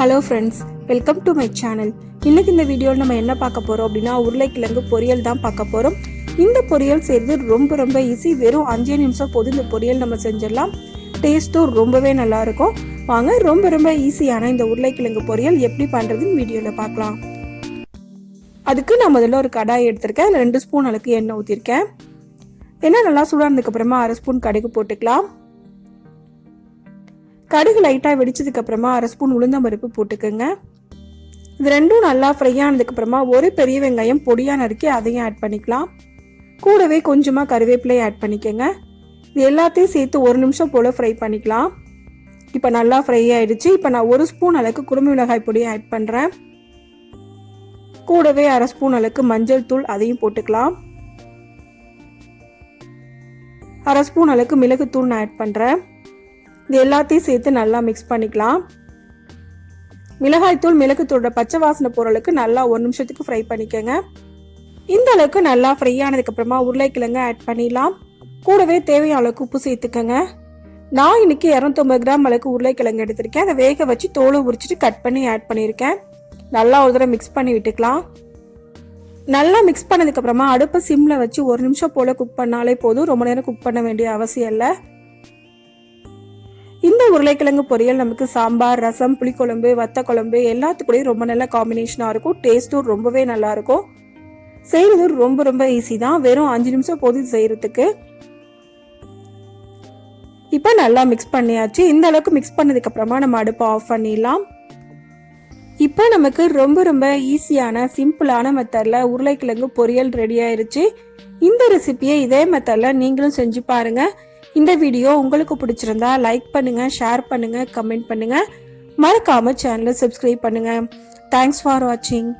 Hello friends, welcome to my channel. இன்னைக்கு இந்த வீடியோவில் நம்ம என்ன பார்க்க போகிறோம் அப்படின்னா உருளைக்கிழங்கு பொரியல் தான் பார்க்க போகிறோம். இந்த பொரியல் செய்கிறது ரொம்ப ஈஸி. வெறும் 5 நிமிஷம் போது இந்த பொரியல் நம்ம செஞ்சிடலாம். டேஸ்ட்டும் ரொம்பவே நல்லாயிருக்கும். வாங்க ரொம்ப ஈஸியான இந்த உருளைக்கிழங்கு பொரியல் எப்படி பண்ணுறதுன்னு வீடியோவில் பார்க்கலாம். அதுக்கு நான் முதல்ல ஒரு கடாய் எடுத்திருக்கேன். 2 ஸ்பூன் அளவுக்கு எண்ணெய் ஊற்றிருக்கேன். எண்ணெய் நல்லா சூடானதுக்கப்புறமா 1/2 ஸ்பூன் கடுகு போட்டுக்கலாம். கடுகு லைட்டாக வெடிச்சதுக்கு அப்புறமா 1/2 ஸ்பூன் உளுந்தம்பருப்பு போட்டுக்கோங்க. இது ரெண்டும் நல்லா ஃப்ரை ஆனதுக்கு அப்புறமா ஒரு பெரிய வெங்காயம் பொடியாக நறுக்கி அதையும் ஆட் பண்ணிக்கலாம். கூடவே கொஞ்சமாக கருவேப்பிலை ஆட் பண்ணிக்கோங்க. இது எல்லாத்தையும் சேர்த்து 1 நிமிஷம் போல் ஃப்ரை பண்ணிக்கலாம். இப்போ நல்லா ஃப்ரை ஆயிடுச்சு. இப்போ நான் 1 ஸ்பூன் அளவுக்கு குழம்பு மிளகாய் பொடியை ஆட் பண்ணுறேன். கூடவே 1/2 ஸ்பூன் அளவுக்கு மஞ்சள் தூள் அதையும் போட்டுக்கலாம். 1/2 ஸ்பூன் அளவுக்கு மிளகுத்தூள் நான் ஆட் பண்ணுறேன். இது எல்லாத்தையும் சேர்த்து நல்லா மிக்ஸ் பண்ணிக்கலாம். மிளகாய்த்தூள் மிளகுத்தூளோட பச்சை வாசனை போறதுக்கு நல்லா 1 நிமிஷத்துக்கு ஃப்ரை பண்ணிக்கோங்க. இந்த அளவுக்கு நல்லா ஃப்ரை ஆனதுக்கு அப்புறமா உருளைக்கிழங்கு ஆட் பண்ணிடலாம். கூடவே தேவையான அளவுக்கு உப்பு சேர்த்துக்கோங்க. நான் இன்னைக்கு 250 கிராம் அளவுக்கு உருளைக்கிழங்கு எடுத்திருக்கேன். அதை வேக வச்சு தோலை உரிச்சிட்டு கட் பண்ணி ஆட் பண்ணியிருக்கேன். நல்லா ஒரு தடவை மிக்ஸ் பண்ணி விட்டுக்கலாம். நல்லா மிக்ஸ் பண்ணதுக்கு அப்புறமா அடுப்பை சிம்ல வச்சு 1 நிமிஷம் போல குக் பண்ணாலே போதும். ரொம்ப நேரம் குக் பண்ண வேண்டிய அவசியம் இல்லை. இந்த உருளைக்கிழங்கு பொரியல் நமக்கு சாம்பார், ரசம், புளிக்குழம்பு, வத்த குழம்பு எல்லாத்துக்கூடயும் ரொம்ப நல்ல காம்பினேஷனாக இருக்கும். டேஸ்ட்டும் ரொம்பவே நல்லா இருக்கும். செய்யறது ரொம்ப ஈஸி தான். வெறும் 5 நிமிஷம் போதும் செய்யறதுக்கு. இப்போ நல்லா மிக்ஸ் பண்ணியாச்சு. இந்த அளவுக்கு மிக்ஸ் பண்ணதுக்கு அப்புறமா நம்ம அடுப்பை ஆஃப் பண்ணிடலாம். இப்போ நமக்கு ரொம்ப ஈஸியான சிம்பிளான மெத்தட்ல உருளைக்கிழங்கு பொரியல் ரெடி ஆயிருச்சு. இந்த ரெசிபியை இதே மெத்தட்ல நீங்களும் செஞ்சு பாருங்க. இந்த வீடியோ உங்களுக்கு பிடிச்சிருந்தா லைக் பண்ணுங்க, ஷேர் பண்ணுங்க, கமெண்ட் பண்ணுங்க. மறக்காம சேனலை சப்ஸ்கிரைப் பண்ணுங்க. தேங்க்ஸ் ஃபார் வாட்சிங்.